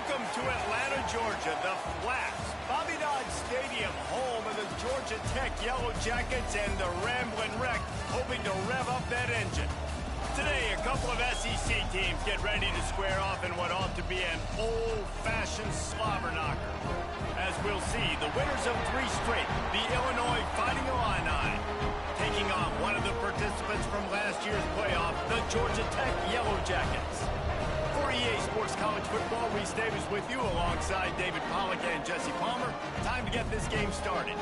Welcome to Atlanta, Georgia, the Flats. Bobby Dodd Stadium, home of the Georgia Tech Yellow Jackets and the Ramblin' Wreck, hoping to rev up that engine. Today, a couple of SEC teams get ready to square off in what ought to be an old-fashioned slobber knocker. As we'll see, the winners of 3 straight, the Illinois Fighting Illini, taking on one of the participants from last year's playoff, the Georgia Tech Yellow Jackets. For EA Sports College Football, Reese Davis with you alongside David Pollack and Jesse Palmer. Time to get this game started.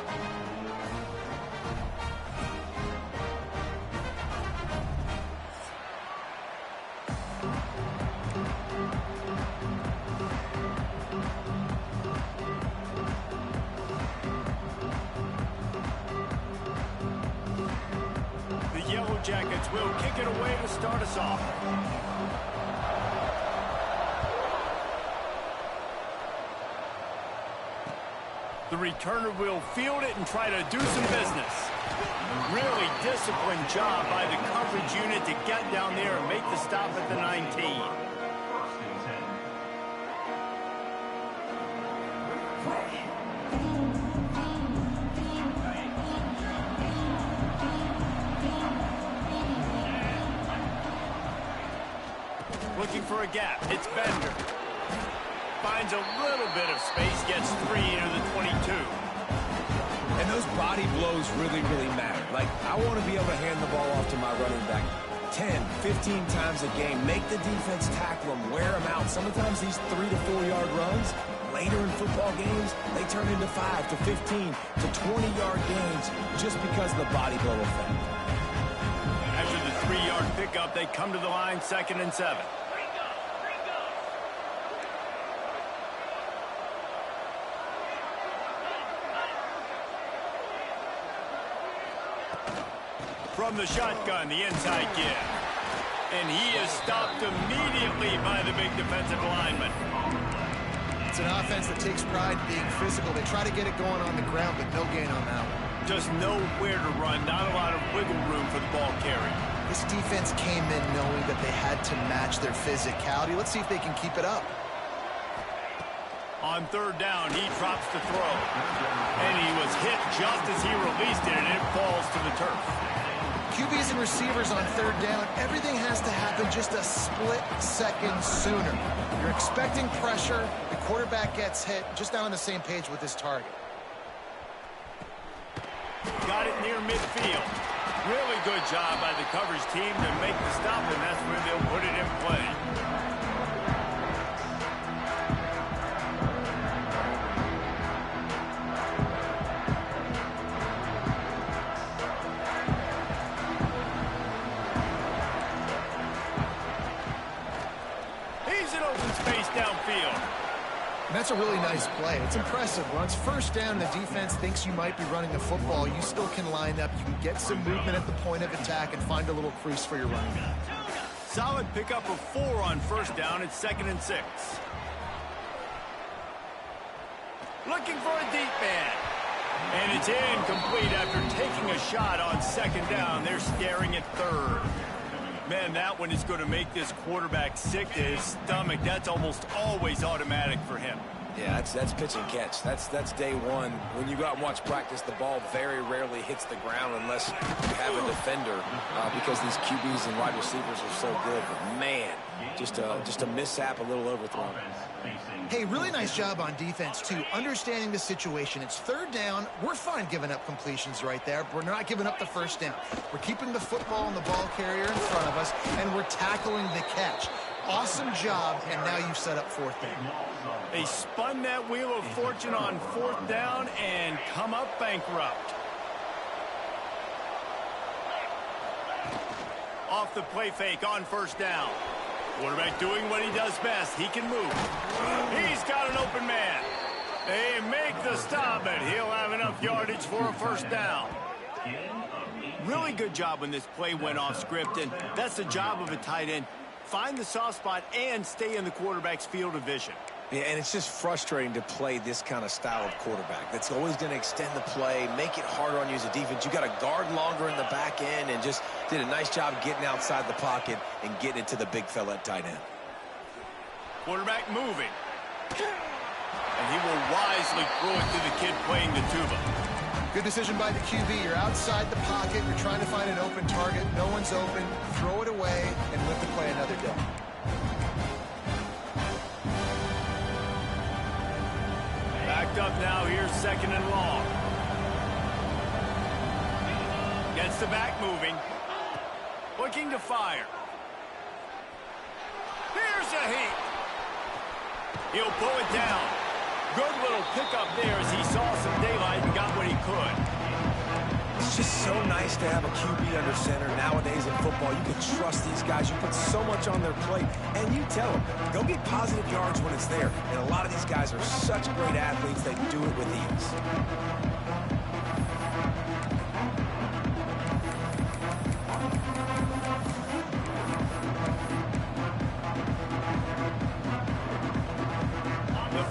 The Yellow Jackets will kick it away to start us off. The returner will field it and try to do some business. Really disciplined job by the coverage unit to get down there and make the stop at the 19. Looking for a gap. It's Bender. Finds a little bit of space, gets 3 into the 22. And those body blows really, really matter. Like, I want to be able to hand the ball off to my running back 10, 15 times a game. Make the defense tackle them, wear them out. Sometimes these 3 to 4 yard runs, later in football games, they turn into 5 to 15 to 20 yard gains just because of the body blow effect. After the 3-yard pickup, they come to the line, 2nd and 7. From the shotgun, the inside give. And he is stopped immediately by the big defensive lineman. It's an offense that takes pride in being physical. They try to get it going on the ground, but no gain on that one. Just nowhere to run, not a lot of wiggle room for the ball carrier. This defense came in knowing that they had to match their physicality. Let's see if they can keep it up. On 3rd down, he drops the throw. And he was hit just as he released it, and it falls to the turf. QBs and receivers on 3rd down, everything has to happen just a split second sooner. You're expecting pressure, the quarterback gets hit, just not on the same page with his target. Got it near midfield. Really good job by the coverage team to make the stop, and that's where they'll put it in play. Downfield. And that's a really nice play. It's impressive. When it's 1st down and the defense thinks you might be running the football, you still can line up. You can get some movement at the point of attack and find a little crease for your running back. Solid pickup of 4 on 1st down. It's 2nd and 6. Looking for a deep man. And it's incomplete after taking a shot on 2nd down. They're staring at 3rd. Man, that one is going to make this quarterback sick to his stomach. That's almost always automatic for him. Yeah, that's pitch and catch. That's day one. When you go out and watch practice, the ball very rarely hits the ground unless you have a defender because these QBs and wide receivers are so good. But man, just a mishap, a little overthrown. Hey, really nice job on defense, too. Understanding the situation. It's 3rd down. We're fine giving up completions right there, but we're not giving up the 1st down. We're keeping the football and the ball carrier in front of us, and we're tackling the catch. Awesome job, and now you've set up 4th down. They spun that wheel of fortune on 4th down and come up bankrupt. Off the play fake on 1st down. Quarterback doing what he does best. He can move. He's got an open man. They make the stop, and he'll have enough yardage for a 1st down. Really good job when this play went off script, and that's the job of a tight end. Find the soft spot and stay in the quarterback's field of vision. Yeah, and it's just frustrating to play this kind of style of quarterback. That's always going to extend the play, make it harder on you as a defense. You got to guard longer in the back end, and just did a nice job getting outside the pocket and getting it to the big fella at tight end. Quarterback moving. And he will wisely throw it to the kid playing the tuba. Good decision by the QB. You're outside the pocket. You're trying to find an open target. No one's open. Throw it away and live to play another day. Backed up now. Here's 2nd and long. Gets the back moving. Looking to fire. Here's a heat. He'll pull it down. Good little pickup there as he saw some daylight and got what he could. It's just so nice to have a QB under center. Nowadays in football, you can trust these guys. You put so much on their plate, and you tell them, go get positive yards when it's there. And a lot of these guys are such great athletes, they do it with ease.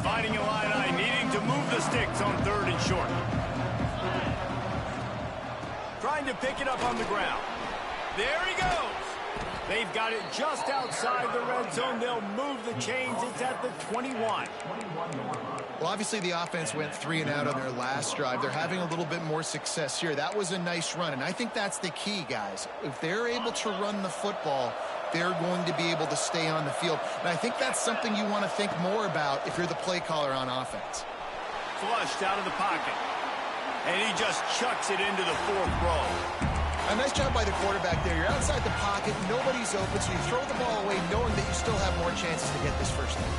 Fighting Illini needing to move the sticks on 3rd and short. Trying to pick it up on the ground. There he goes. They've got it just outside the red zone. They'll move the chains. It's at the 21. Well, obviously the offense went 3 and out on their last drive. They're having a little bit more success here. That was a nice run, and I think that's the key, guys. If they're able to run the football, they're going to be able to stay on the field. And I think that's something you want to think more about if you're the play caller on offense. Flushed out of the pocket. And he just chucks it into the 4th row. A nice job by the quarterback there. You're outside the pocket. Nobody's open, so you throw the ball away knowing that you still have more chances to get this first down.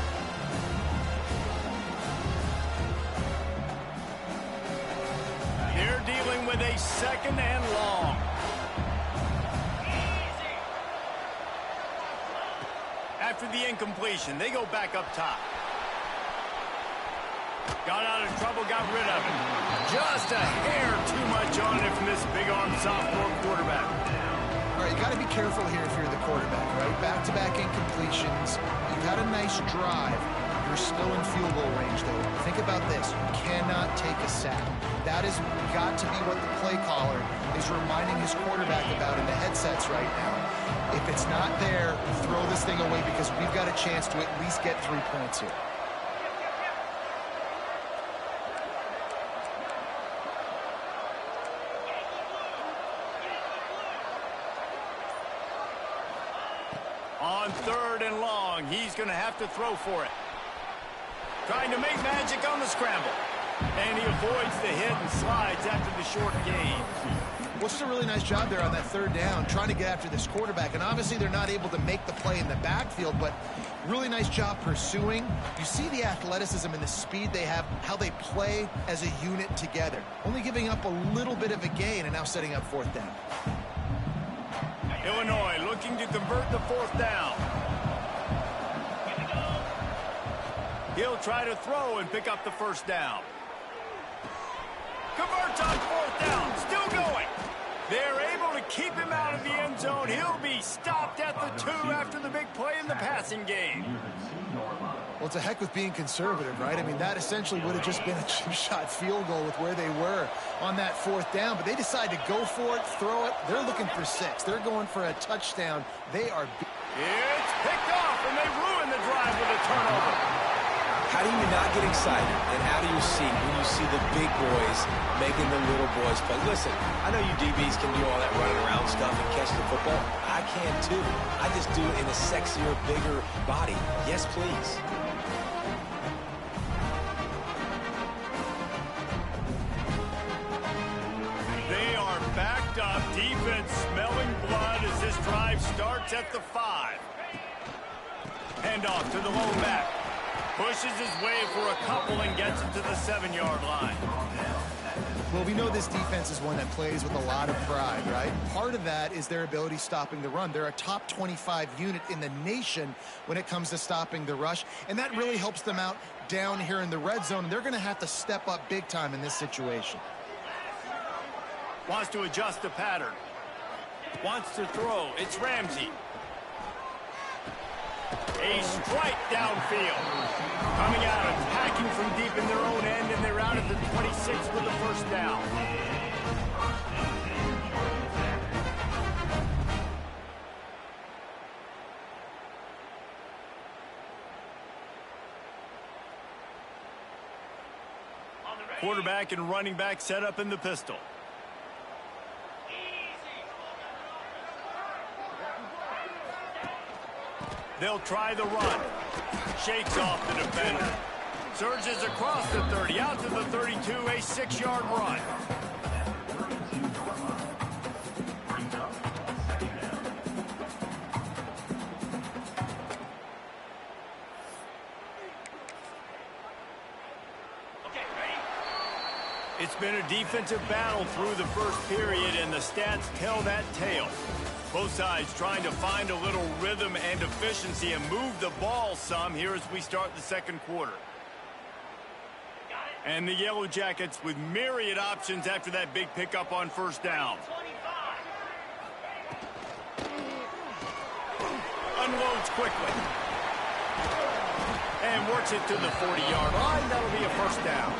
They're dealing with a 2nd and long. After the incompletion, they go back up top. Got out of trouble, got rid of it. Just a hair too much on it from this big-arm sophomore quarterback. All right, you got to be careful here if you're the quarterback, right? Back-to-back incompletions. You've had a nice drive. You're still in field goal range, though. Think about this. You cannot take a sack. That has got to be what the play caller is reminding his quarterback about in the headsets right now. If it's not there, throw this thing away because we've got a chance to at least get 3 points here. On 3rd and long, he's going to have to throw for it. Trying to make magic on the scramble. And he avoids the hit and slides after the short gain. Well, just a really nice job there on that 3rd down, trying to get after this quarterback. And obviously they're not able to make the play in the backfield, but really nice job pursuing. You see the athleticism and the speed they have, how they play as a unit together. Only giving up a little bit of a gain and now setting up 4th down. Illinois looking to convert the 4th down. He'll try to throw and pick up the 1st down. Converts on 4th down. Still going. They're able to keep him out of the end zone. He'll be stopped at the 2 after the big play in the passing game. Well, it's a heck with being conservative, right? I mean, that essentially would have just been a 2-shot field goal with where they were on that 4th down. But they decide to go for it, throw it. They're looking for 6. They're going for a touchdown. They are... It's picked off, and they ruin the drive with a turnover. How do you not get excited and out of your seat when you see the big boys making the little boys play? Listen, I know you DBs can do all that running around stuff and catch the football. I can too. I just do it in a sexier, bigger body. Yes, please. They are backed up. Defense smelling blood as this drive starts at the 5. Handoff to the lone back. Pushes his way for a couple and gets it to the 7-yard line. Well, we know this defense is one that plays with a lot of pride, right? Part of that is their ability stopping the run. They're a top 25 unit in the nation when it comes to stopping the rush, and that really helps them out down here in the red zone. They're going to have to step up big time in this situation. Wants to adjust the pattern. Wants to throw. It's Ramsey. A strike downfield. Coming out, attacking from deep in their own end, and they're out at the 26 with the 1st down. quarterback and running back set up in the pistol. They'll try the run. Shakes off the defender. Surges across the 30, out to the 32, a 6-yard run. It's been a defensive battle through the first period, and the stats tell that tale. Both sides trying to find a little rhythm and efficiency and move the ball some here as we start the second quarter. And the Yellow Jackets with myriad options after that big pickup on first down. Unloads quickly. And works it to the 40-yard line. That'll be a first down.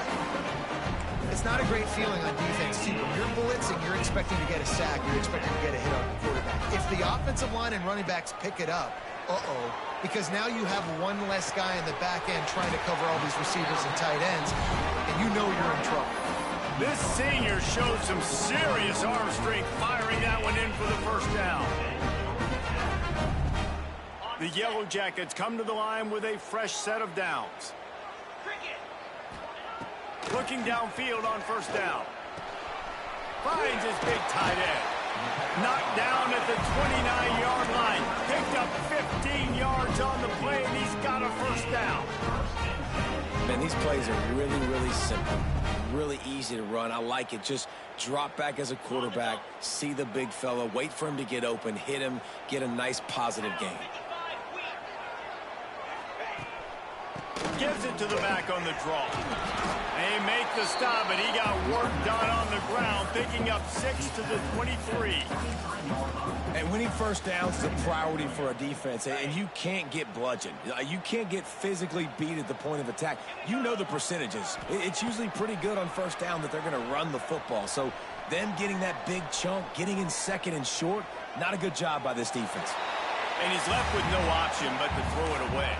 It's not a great feeling on defense, too. When you're blitzing, you're expecting to get a sack. You're expecting to get a hit on the quarterback. If the offensive line and running backs pick it up, because now you have one less guy in the back end trying to cover all these receivers and tight ends, and you know you're in trouble. This senior showed some serious arm strength firing that one in for the first down. The Yellow Jackets come to the line with a fresh set of downs. Looking downfield on first down. Finds his big tight end. Knocked down at the 29-yard line. Picked up 15 yards on the play, and he's got a first down. Man, these plays are really, really simple. Really easy to run. I like it. Just drop back as a quarterback, see the big fella, wait for him to get open, hit him, get a nice positive gain. Gives it to the back on the draw. They make the stop, but he got work done on the ground, picking up 6 to the 23. And winning first downs is a priority for a defense, and you can't get bludgeoned. You can't get physically beat at the point of attack. You know the percentages. It's usually pretty good on first down that they're going to run the football. So them getting that big chunk, getting in second and short, not a good job by this defense. And he's left with no option but to throw it away.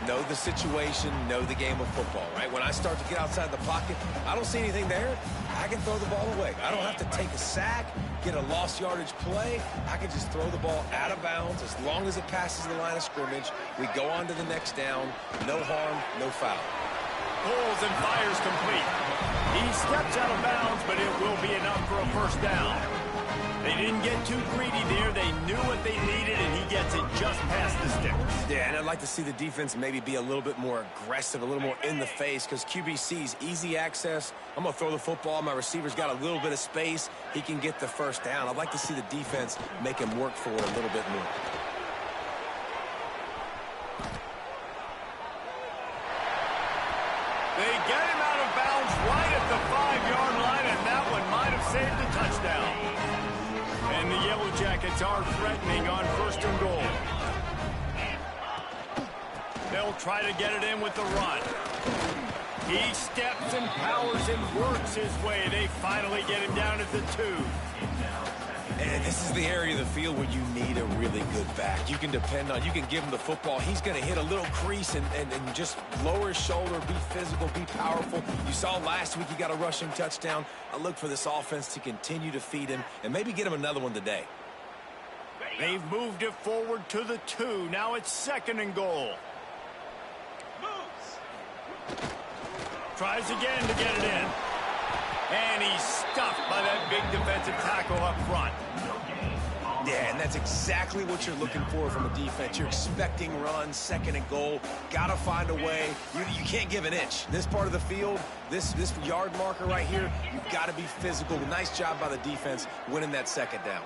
Know the situation, know the game of football, right? When I start to get outside the pocket, I don't see anything there, I can throw the ball away. I don't have to take a sack, get a lost yardage play. I can just throw the ball out of bounds as long as it passes the line of scrimmage. We go on to the next down. No harm, no foul. Pulls and fires complete. He steps out of bounds, but it will be enough for a first down. They didn't get too greedy there. They knew what they needed, and he gets it just past the sticks. Yeah, and I'd like to see the defense maybe be a little bit more aggressive, a little more in the face, because QBC's easy access. I'm going to throw the football. My receiver's got a little bit of space. He can get the first down. I'd like to see the defense make him work for it a little bit more. They get him out of bounds right at the 5-yard line, and that one might have saved the touchdown. And the Yellow Jackets are threatening on first and goal. They'll try to get it in with the run. He steps and powers and works his way. They finally get him down at the 2. And this is the area of the field where you need a really good back. You can depend on, you can give him the football. He's going to hit a little crease and just lower his shoulder, be physical, be powerful. You saw last week he got a rushing touchdown. I look for this offense to continue to feed him and maybe get him another one today. They've moved it forward to the 2. Now it's second and goal. Tries again to get it in. And he's stuffed by that big defensive tackle up front. Yeah, and that's exactly what you're looking for from a defense. You're expecting runs, second and goal. Got to find a way. You can't give an inch. This part of the field, this yard marker right here, you've got to be physical. Nice job by the defense winning that second down.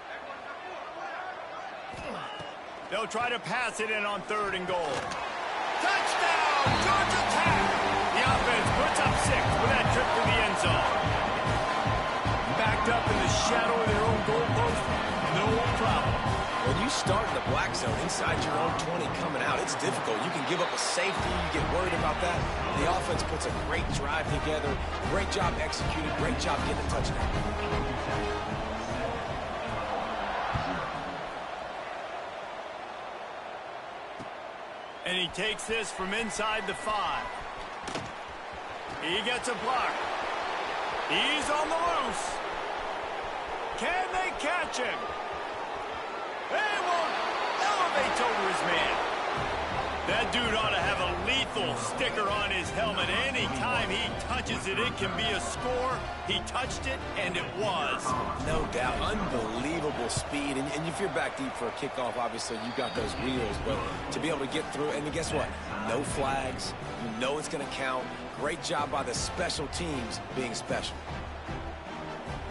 They'll try to pass it in on third and goal. Touchdown, Georgia Tech! The offense puts up 6 with that trip to the end zone. Backed up in the shadow of their own goalpost, no problem. When you start in the black zone inside your own 20 coming out, it's difficult. You can give up a safety. You get worried about that. The offense puts a great drive together. Great job executed. Great job getting a touchdown. And he takes this from inside the 5. He gets a block. He's on the loose. Can they catch him? They won't. Elevates over his man. That dude ought to have a lethal sticker on his helmet. Anytime he touches it, it can be a score. He touched it, and it was. No doubt. Unbelievable speed. And if you're back deep for a kickoff, obviously, you've got those wheels. But to be able to get through, and guess what? No flags. You know it's going to count. Great job by the special teams being special.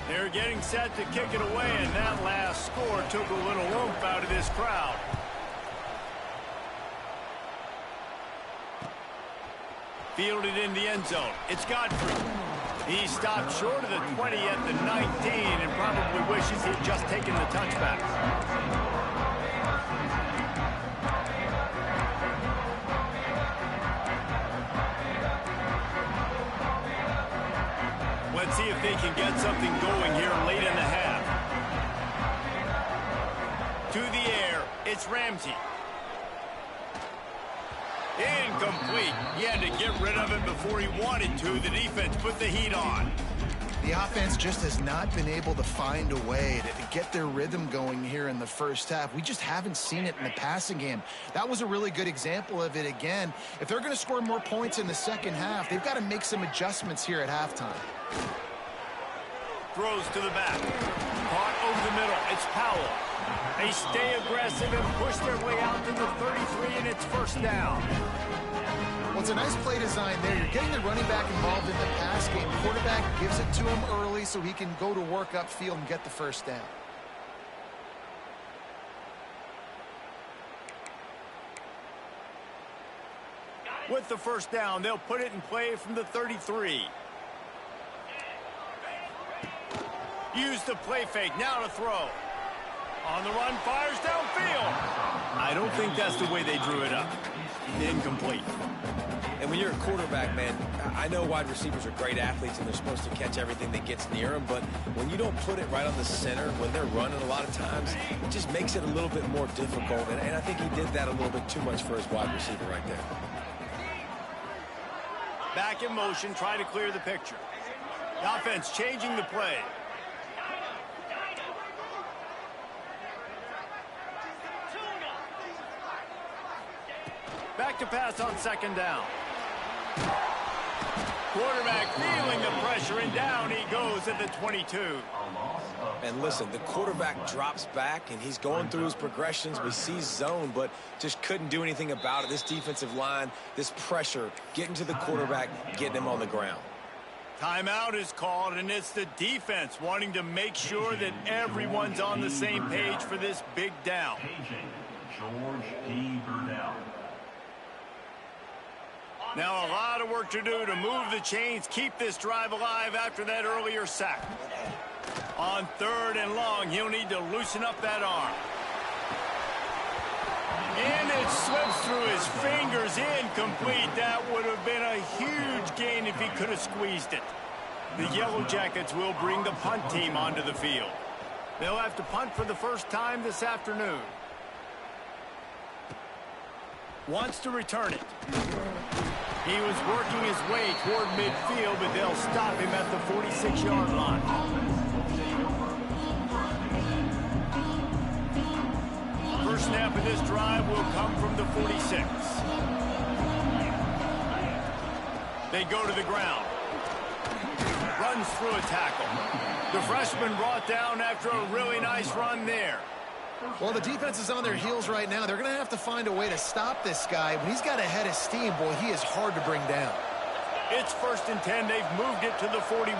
They're getting set to kick it away, and that last score took a little oomph out of this crowd. Fielded in the end zone. It's Godfrey. He stopped short of the 20 at the 19 and probably wishes he'd just taken the touchback. Let's see if they can get something going here late in the half. To the air, it's Ramsey. Incomplete. He had to get rid of it before he wanted to. The defense put the heat on. The offense just has not been able to find a way to get their rhythm going here in the first half. We just haven't seen it in the passing game. That was a really good example of it again. If they're going to score more points in the second half, they've got to make some adjustments here at halftime. Throws to the back. Caught over the middle. It's Powell. They stay aggressive and push their way out to the 33, and it's first down. Well, it's a nice play design there. You're getting the running back involved in the pass game. Quarterback gives it to him early so he can go to work upfield and get the first down. With the first down, they'll put it in play from the 33. Use the play fake. Now to throw. On the run, fires downfield. I don't think that's the way they drew it up. Incomplete. And when you're a quarterback, man, I know wide receivers are great athletes and they're supposed to catch everything that gets near them, but when you don't put it right on the center, when they're running a lot of times, it just makes it a little bit more difficult. And I think he did that a little bit too much for his wide receiver right there. Back in motion, try to clear the picture. The offense changing the play. Back to pass on second down. Quarterback feeling the pressure, and down he goes at the 22. And listen, the quarterback drops back, and he's going through his progressions. We see zone, but just couldn't do anything about it. This defensive line, this pressure, getting to the quarterback, getting him on the ground. Timeout is called, and it's the defense wanting to make sure that everyone's on the same page for this big down. Now a lot of work to do to move the chains, keep this drive alive after that earlier sack. On third and long, he'll need to loosen up that arm. And it slips through his fingers, incomplete. That would have been a huge gain if he could have squeezed it. The Yellow Jackets will bring the punt team onto the field. They'll have to punt for the first time this afternoon. Wants to return it. He was working his way toward midfield, but they'll stop him at the 46-yard line. First snap of this drive will come from the 46. They go to the ground. Runs through a tackle. The freshman brought down after a really nice run there. Well, the defense is on their heels right now. They're going to have to find a way to stop this guy. When he's got a head of steam, boy, he is hard to bring down. It's first and 10. They've moved it to the 41.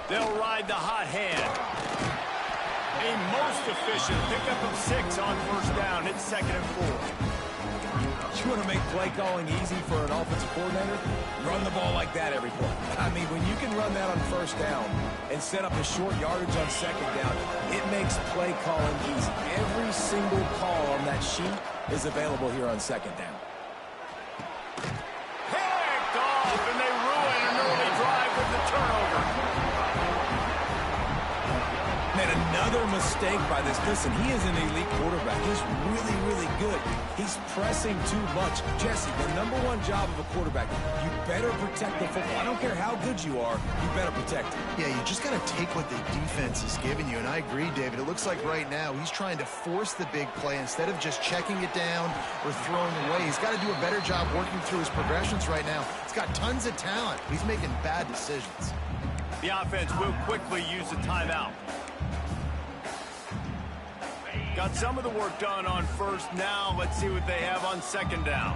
They'll ride the hot hand. A most efficient pickup of 6 on first down. It's second and 4. You want to make play calling easy for an offensive coordinator? Run the ball like that every play. I mean, when you can run that on first down and set up a short yardage on second down, it makes play calling easy. Every single call on that sheet is available here on second down. Picked off, and they ruin an early drive with the turnover. Man, Another mistake by this. Listen, he is an elite quarterback. He's really, really good. He's pressing too much. Jesse, the #1 job of a quarterback, you better protect the football. I don't care how good you are, you better protect it. Yeah, you just got to take what the defense is giving you, and I agree, David. It looks like right now he's trying to force the big play instead of just checking it down or throwing away. He's got to do a better job working through his progressions right now. He's got tons of talent. He's making bad decisions. The offense will quickly use a timeout. Got some of the work done on first. Now let's see what they have on second down.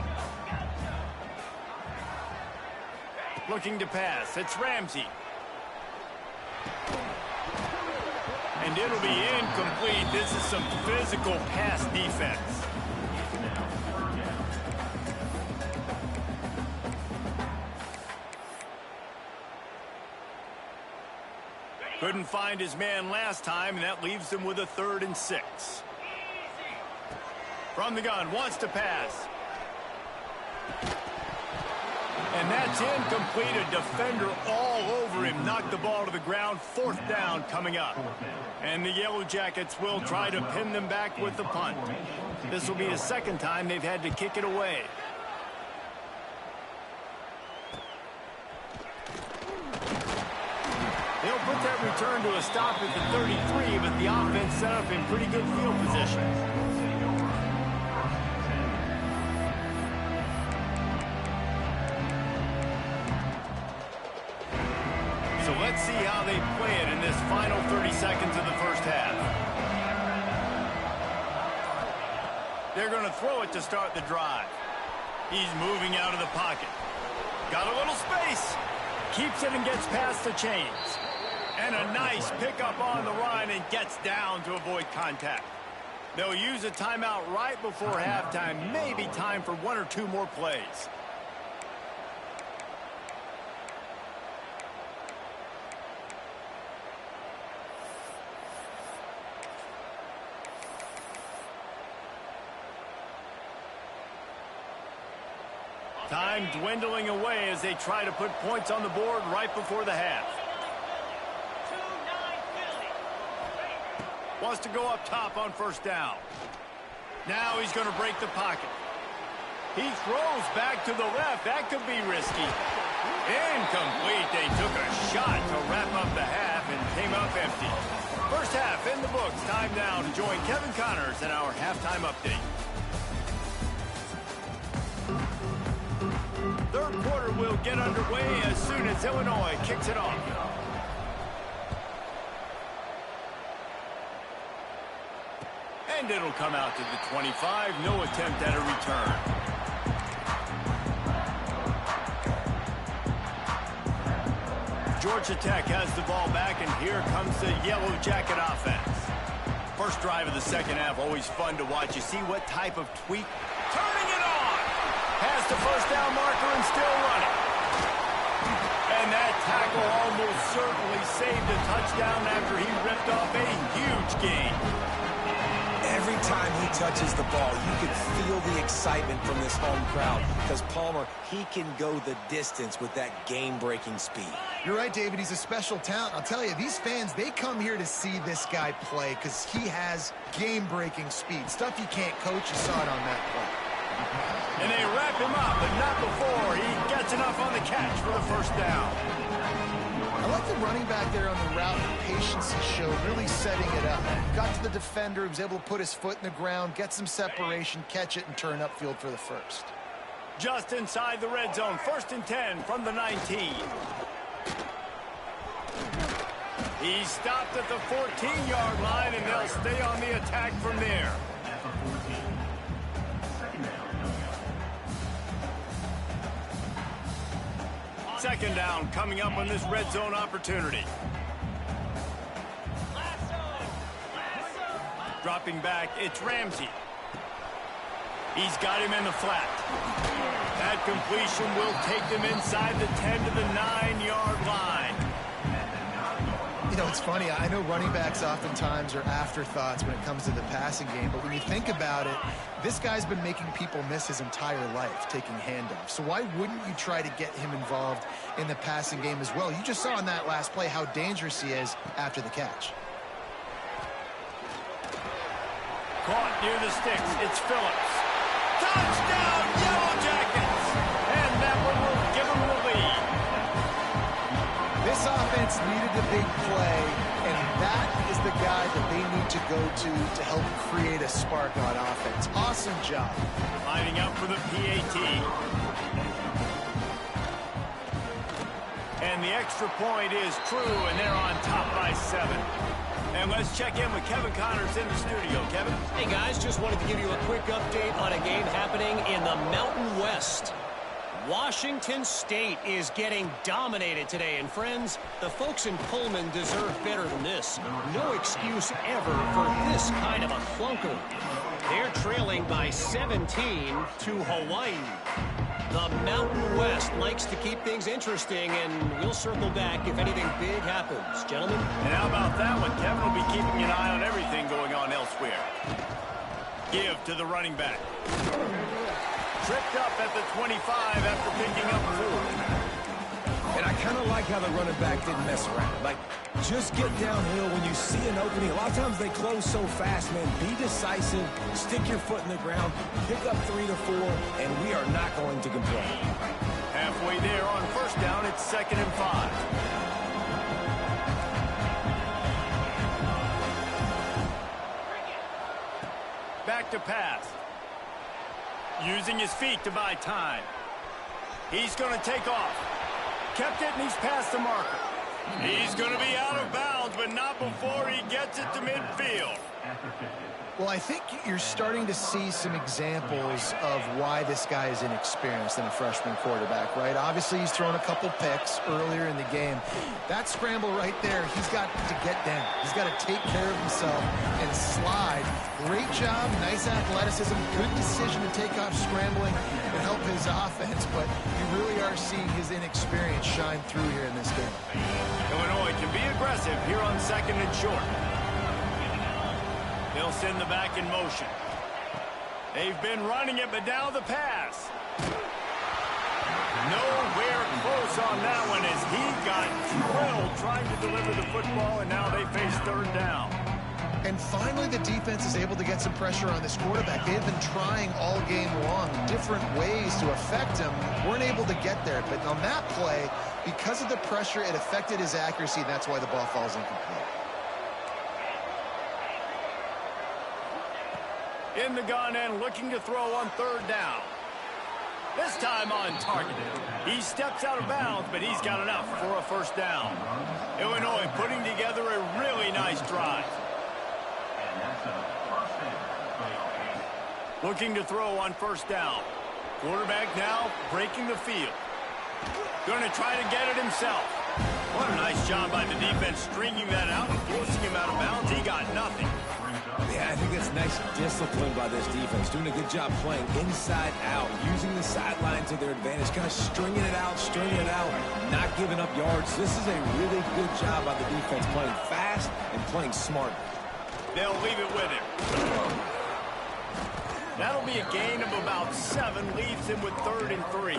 Looking to pass. It's Ramsey. And it'll be incomplete. This is some physical pass defense. Couldn't find his man last time, and that leaves him with a 3rd and 6. From the gun, wants to pass. And that's incomplete. A defender all over him. Knocked the ball to the ground. 4th down coming up. And the Yellow Jackets will try to pin them back with the punt. This will be the 2nd time they've had to kick it away. They'll put that return to a stop at the 33, but the offense set up in pretty good field position. So let's see how they play it in this final 30 seconds of the first half. They're going to throw it to start the drive. He's moving out of the pocket. Got a little space. Keeps it and gets past the chains. And a nice pickup on the run and gets down to avoid contact. They'll use a timeout right before halftime. Maybe time for 1 or 2 more plays. Time dwindling away as they try to put points on the board right before the half. Wants to go up top on first down. Now he's going to break the pocket. He throws back to the left. That could be risky. Incomplete. They took a shot to wrap up the half and came up empty. First half in the books. Time now to join Kevin Connors in our halftime update. 3rd quarter will get underway as soon as Illinois kicks it off. And it'll come out to the 25. No attempt at a return. Georgia Tech has the ball back, and here comes the Yellow Jacket offense. First drive of the 2nd half, always fun to watch. You see what type of tweak. Turning it on! Past the first down marker and still running. And that tackle almost certainly saved a touchdown after he ripped off a huge gain. Every time he touches the ball, you can feel the excitement from this home crowd because Palmer, he can go the distance with that game-breaking speed. You're right, David. He's a special talent. I'll tell you, these fans, they come here to see this guy play because he has game-breaking speed. Stuff you can't coach. You saw it on that play. And they wrap him up, but not before he gets enough on the catch for the first down. I like the running back there on the route, the patience he showed, really setting it up. Got to the defender, he was able to put his foot in the ground, get some separation, catch it, and turn upfield for the first. Just inside the red zone, 1st and 10 from the 19. He's stopped at the 14-yard line, and they'll stay on the attack from there. Second down coming up on this red zone opportunity. Dropping back, it's Ramsey. He's got him in the flat. That completion will take them inside the 10 to the 9-yard line. You know, it's funny. I know running backs oftentimes are afterthoughts when it comes to the passing game, but when you think about it, this guy's been making people miss his entire life taking handoffs. So why wouldn't you try to get him involved in the passing game as well? You just saw in that last play how dangerous he is after the catch. Caught near the sticks. It's Phillips. Touchdown, Yellow Jackets! And that one will give them the lead. This offense needed a big play, and that is the guy that they need to go to help create a spark on offense. Awesome job. Lining up for the PAT. And the extra point is true, and they're on top by 7. And let's check in with Kevin Connors in the studio. Kevin? Hey, guys, just wanted to give you a quick update on a game happening in the Mountain West. Washington State is getting dominated today, and friends, the folks in Pullman deserve better than this. No excuse ever for this kind of a clunker. They're trailing by 17 to Hawaii. The Mountain West likes to keep things interesting, and we'll circle back if anything big happens. Gentlemen? And how about that one? Kevin will be keeping an eye on everything going on elsewhere. Give to the running back. Tripped up at the 25 after picking up 4. And I kind of like how the running back didn't mess around. Like, just get downhill when you see an opening. A lot of times they close so fast, man. Be decisive, stick your foot in the ground, pick up 3 to 4, and we are not going to complain. Halfway there on first down, it's 2nd and 5. Back to pass. Using his feet to buy time. He's going to take off. Kept it, and he's past the marker. He's going to be out of bounds, but not before he gets it to midfield. Well, I think you're starting to see some examples of why this guy is inexperienced in a freshman quarterback, right? Obviously, he's thrown a couple picks earlier in the game. That scramble right there, he's got to get down. He's got to take care of himself and slide. Great job, nice athleticism, good decision to take off scrambling and help his offense, but you really are seeing his inexperience shine through here in this game. Illinois can be aggressive here on 2nd and short. They'll send the back in motion. They've been running it, but now the pass. Nowhere close on that one as he got drilled trying to deliver the football, and now they face 3rd down. And finally, the defense is able to get some pressure on this quarterback. They've been trying all game long different ways to affect him. Weren't able to get there, but on that play, because of the pressure, it affected his accuracy, and that's why the ball falls incomplete. In the gun and looking to throw on 3rd down. This time on target. He steps out of bounds, but he's got enough for a 1st down. Illinois putting together a really nice drive. Looking to throw on 1st down. Quarterback now breaking the field. Going to try to get it himself. What a nice job by the defense stringing that out and forcing him out of bounds. He got nothing. Yeah, I think that's nice discipline by this defense. Doing a good job playing inside out, using the sideline to their advantage, kind of stringing it out, not giving up yards. This is a really good job by the defense, playing fast and playing smart. They'll leave it with him. That'll be a gain of about 7, leaves him with 3rd and 3.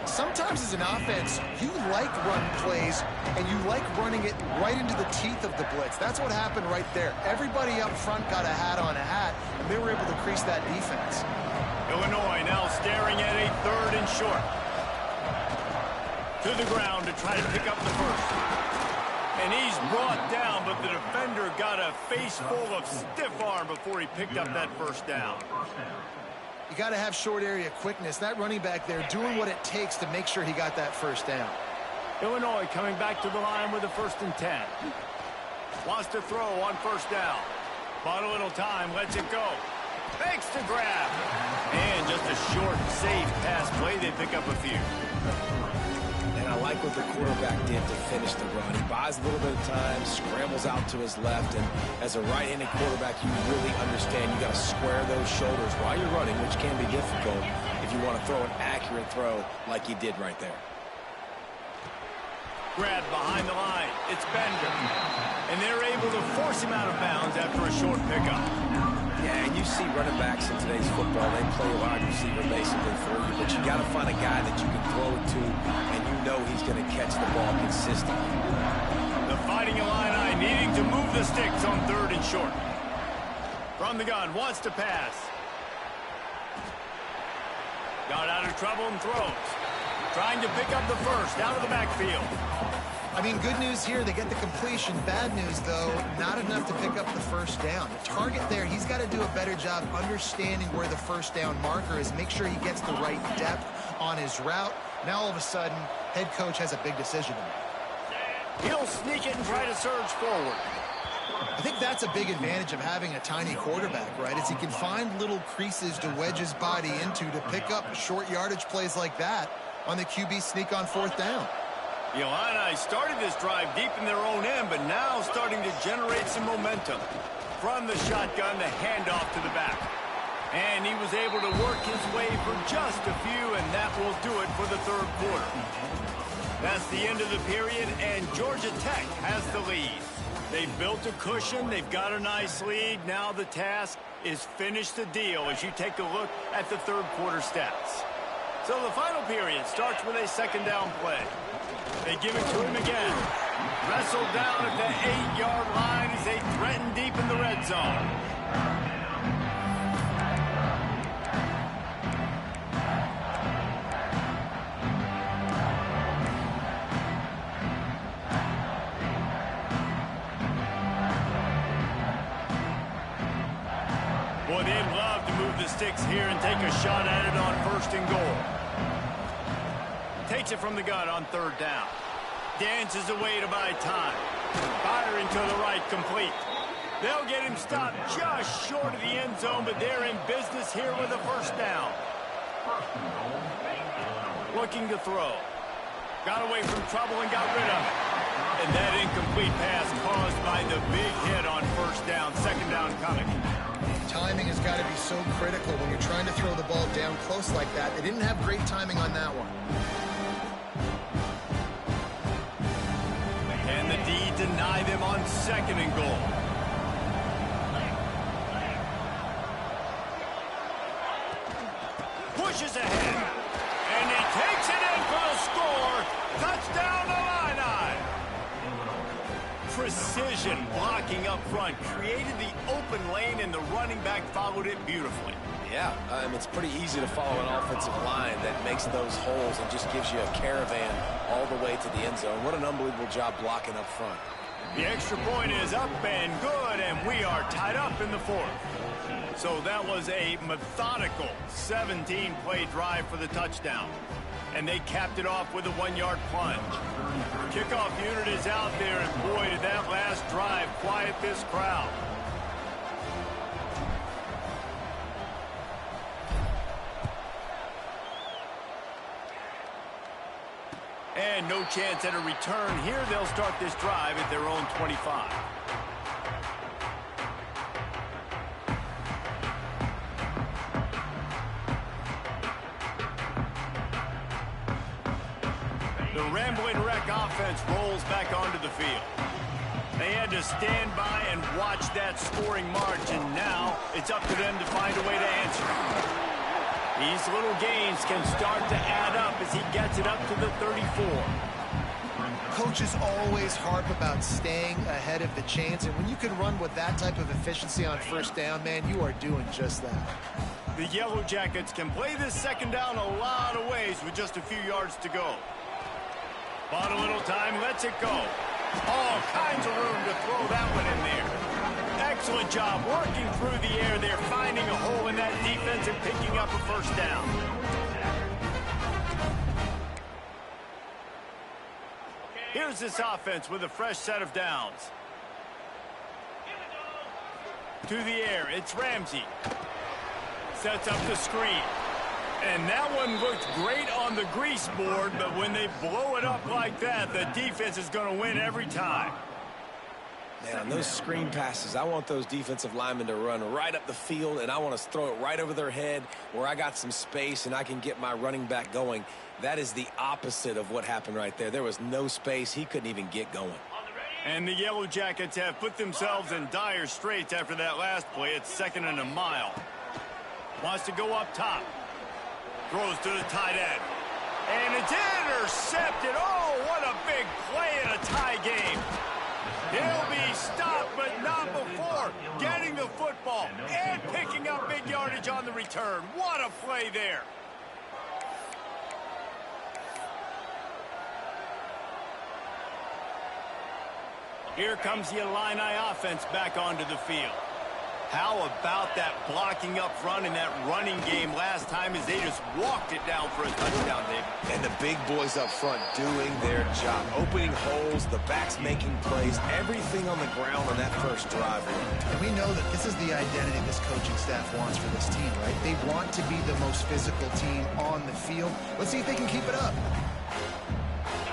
Sometimes as an offense, you like run plays, and you like running it right into the teeth of the blitz. That's what happened right there. Everybody up front got a hat on a hat, and they were able to crease that defense. Illinois now staring at a 3rd and short. To the ground to try to pick up the first. And he's brought down, but the defender got a face full of stiff arm before he picked up that 1st down. You got to have short area quickness. That running back there doing what it takes to make sure he got that 1st down. Illinois coming back to the line with a 1st and 10. Wants to throw on 1st down. Bought a little time, lets it go. Makes the grab. And just a short, safe pass play. They pick up a few. And I like what the quarterback did to finish the run. He buys a little bit of time, scrambles out to his left, and as a right-handed quarterback, you really understand you got to square those shoulders while you're running, which can be difficult if you want to throw an accurate throw like he did right there. Grab behind the line. It's Bender. And they're able to force him out of bounds after a short pickup. Yeah, and you see running backs in today's football, they play wide receiver basically for you, but you got to find a guy that you can throw it to, and you know he's going to catch the ball consistently. The Fighting Illini needing to move the sticks on 3rd and short. From the gun, wants to pass. Got out of trouble and throws. Trying to pick up the first out of the backfield. I mean, good news here, they get the completion. Bad news, though, not enough to pick up the first down. The target there, he's got to do a better job understanding where the first down marker is, make sure he gets the right depth on his route. Now, all of a sudden, head coach has a big decision to make. He'll sneak it and try to surge forward. I think that's a big advantage of having a tiny quarterback, right? Is he can find little creases to wedge his body into to pick up short yardage plays like that on the QB sneak on fourth down. The Illini started this drive deep in their own end, but now starting to generate some momentum. From the shotgun, the handoff to the back. And he was able to work his way for just a few, and that will do it for the third quarter. That's the end of the period, and Georgia Tech has the lead. They've built a cushion. They've got a nice lead. Now the task is finish the deal as you take a look at the third quarter stats. So the final period starts with a second down play. They give it to him again. Wrestled down at the 8-yard line as they threaten deep in the red zone. Boy, they'd love to move the sticks here and take a shot at it on first and goal. Takes it from the gun on third down. Dances away to buy time. Firing to the right, complete. They'll get him stopped just short of the end zone, but they're in business here with a first down. Looking to throw. Got away from trouble and got rid of it. And that incomplete pass caused by the big hit on first down. Second down coming. Timing has got to be so critical when you're trying to throw the ball down close like that. They didn't have great timing on that one. And the D deny them on second and goal. Pushes ahead. And he takes it in for the score. Touchdown, Illini. Precision blocking up front. Created the open lane, and the running back followed it beautifully. Yeah, it's pretty easy to follow an offensive line that makes those holes and just gives you a caravan all the way to the end zone. What an unbelievable job blocking up front. The extra point is up and good, and we are tied up in the fourth. So that was a methodical 17-play drive for the touchdown. And they capped it off with a 1-yard plunge. Kickoff unit is out there, and boy, did that last drive quiet this crowd. And no chance at a return here. They'll start this drive at their own 25. The Rambling Wreck offense rolls back onto the field. They had to stand by and watch that scoring march, and now it's up to them to find a way to answer. These little gains can start to add up as he gets it up to the 34. Coaches always harp about staying ahead of the chains, and when you can run with that type of efficiency on first down, man, you are doing just that. The Yellow Jackets can play this second down a lot of ways with just a few yards to go. Bought a little time, lets it go. All kinds of room to throw that one in there. Excellent job working through the air there, finding a hole in that defense and picking up a first down. Here's this offense with a fresh set of downs. To the air, it's Ramsey. Sets up the screen. And that one looked great on the grease board, but when they blow it up like that, the defense is going to win every time. Man, on those screen passes, I want those defensive linemen to run right up the field, and I want to throw it right over their head where I got some space and I can get my running back going. That is the opposite of what happened right there. There was no space. He couldn't even get going. And the Yellow Jackets have put themselves in dire straits after that last play. It's 2nd and a mile. Wants to go up top. Throws to the tight end. And it's intercepted. Oh, what a big play in a tie game. He'll be stopped, but not before getting the football yardage on the return. What a play there. Here comes the Illini offense back onto the field. How about that blocking up front in that running game last time as they just walked it down for a touchdown, David? And the big boys up front doing their job. Opening holes, the backs making plays, everything on the ground on that first drive. And we know that this is the identity this coaching staff wants for this team, right? They want to be the most physical team on the field. Let's see if they can keep it up.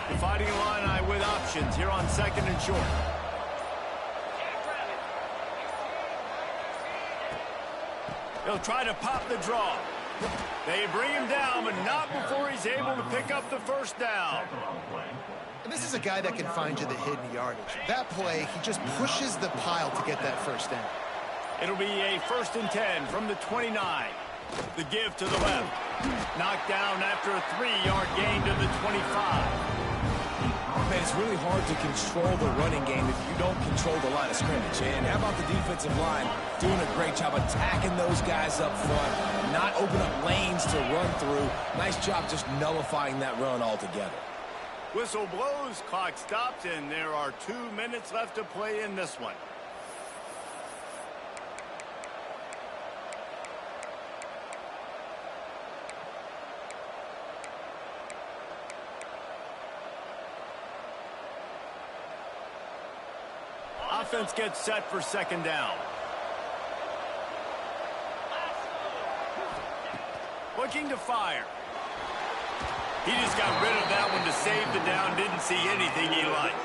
The Fighting Illini with options here on 2nd and short. They'll try to pop the draw. They bring him down, but not before he's able to pick up the first down. And this is a guy that can find you the hidden yardage. That play, he just pushes the pile to get that first down. It'll be a 1st and 10 from the 29. The give to the left. Knocked down after a 3-yard gain to the 25. Man, it's really hard to control the running game if you don't control the line of scrimmage. And how about the defensive line doing a great job attacking those guys up front, not open up lanes to run through. Nice job just nullifying that run altogether. Whistle blows, clock stops, and there are 2 minutes left to play in this one. Offense gets set for 2nd down. Looking to fire. He just got rid of that one to save the down. Didn't see anything he liked.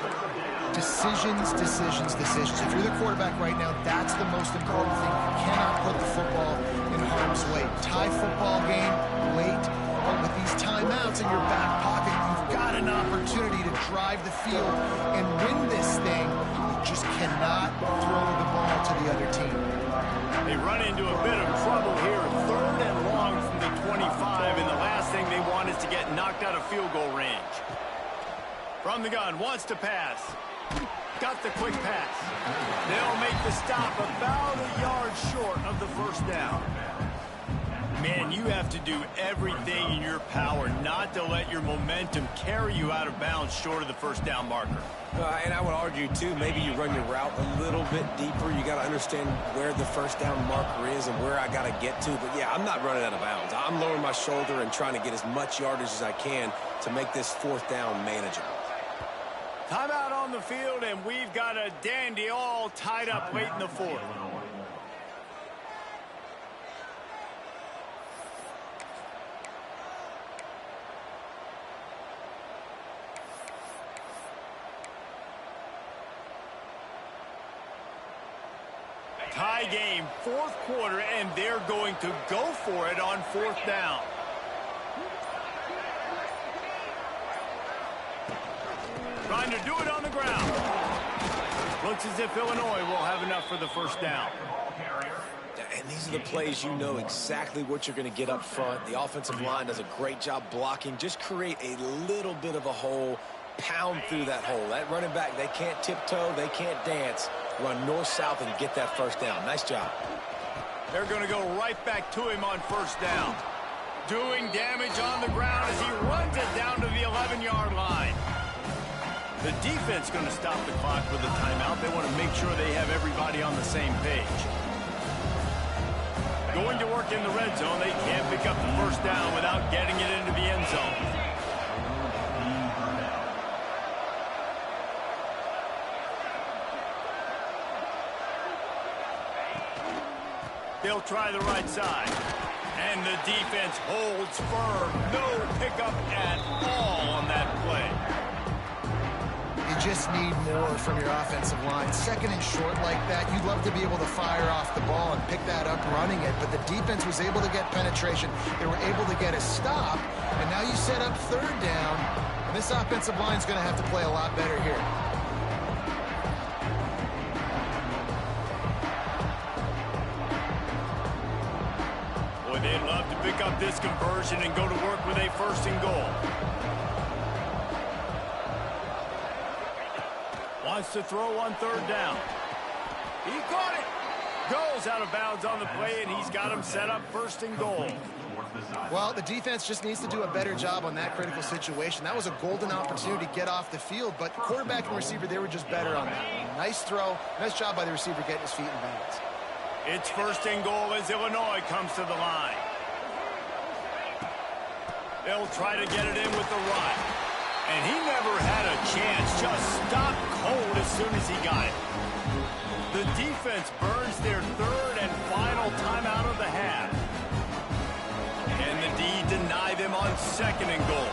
Decisions, decisions, decisions. If you're the quarterback right now, that's the most important thing. You cannot put the football in harm's way. Tie football game, late. But with these timeouts in your back pocket, you've got an opportunity to drive the field and win this thing. You just cannot throw the ball to the other team. They run into a bit of trouble here. 3rd and long from the 25, and the last thing they want is to get knocked out of field goal range. From the gun, wants to pass. Got the quick pass. They'll make the stop about a yard short of the first down. Man, you have to do everything in your power not to let your momentum carry you out of bounds short of the first down marker. And I would argue, too, maybe you run your route a little bit deeper. You got to understand where the first down marker is and where I got to get to. But, yeah, I'm not running out of bounds. I'm lowering my shoulder and trying to get as much yardage as I can to make this 4th down manageable. Timeout on the field, and we've got a dandy all tied up late in the 4th. Tie game, 4th quarter, and they're going to go for it on 4th down. Trying to do it on the ground. Looks as if Illinois will have enough for the first down. And these are the plays you know exactly what you're going to get up front. The offensive line does a great job blocking. Just create a little bit of a hole, pound through that hole. That running back, they can't tiptoe, they can't dance. Run north-south and get that first down. Nice job. They're going to go right back to him on 1st down. Doing damage on the ground as he runs it down to the 11-yard line. The defense going to stop the clock with a timeout. They want to make sure they have everybody on the same page. Going to work in the red zone. They can't pick up the first down without getting it into the end zone. They'll try the right side. And the defense holds firm. No pickup at all on that play. You just need more from your offensive line. 2nd and short like that, you'd love to be able to fire off the ball and pick that up running it, but the defense was able to get penetration. They were able to get a stop, and now you set up 3rd down, and this offensive line is going to have to play a lot better here. Boy, they'd love to pick up this conversion and go to work with a 1st and goal. Wants to throw on 3rd down. He caught it. goes out of bounds on the play, and he's got him set up 1st and goal. Well, the defense just needs to do a better job on that critical situation. That was a golden opportunity to get off the field, but quarterback and receiver, they were just better on that. Nice throw. Nice job by the receiver getting his feet in bounds. It's 1st and goal as Illinois comes to the line. They'll try to get it in with the run. And he never had a chance. Just stopped cold as soon as he got it. The defense burns their 3rd and final timeout of the half. And the D deny them on 2nd and goal.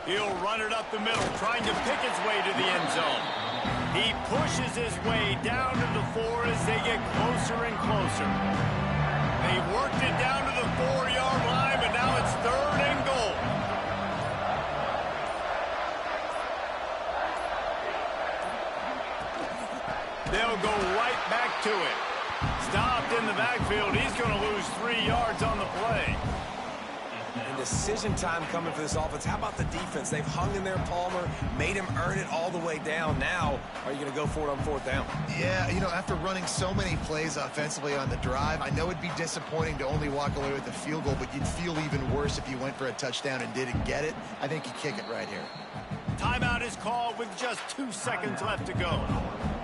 He'll run it up the middle, trying to pick his way to the end zone. He pushes his way down to the 4 as they get closer and closer. They worked it down to the 4-yard line, but now it's 3rd and goal. They'll go right back to it. Stopped in the backfield. He's going to lose 3 yards on the play. And decision time coming for this offense. How about the defense? They've hung in there, Palmer, made him earn it all the way down. Now, are you going to go for it on 4th down? Yeah, you know, after running so many plays offensively on the drive, I know it'd be disappointing to only walk away with a field goal, but you'd feel even worse if you went for a touchdown and didn't get it. I think you kick it right here. Timeout is called with just 2 seconds left to go.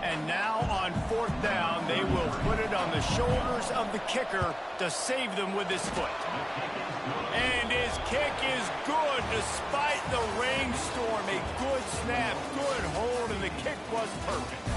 And now on 4th down, they will put it on the shoulders of the kicker to save them with his foot. And his kick is good despite the rainstorm. A good snap, good hold, and the kick was perfect.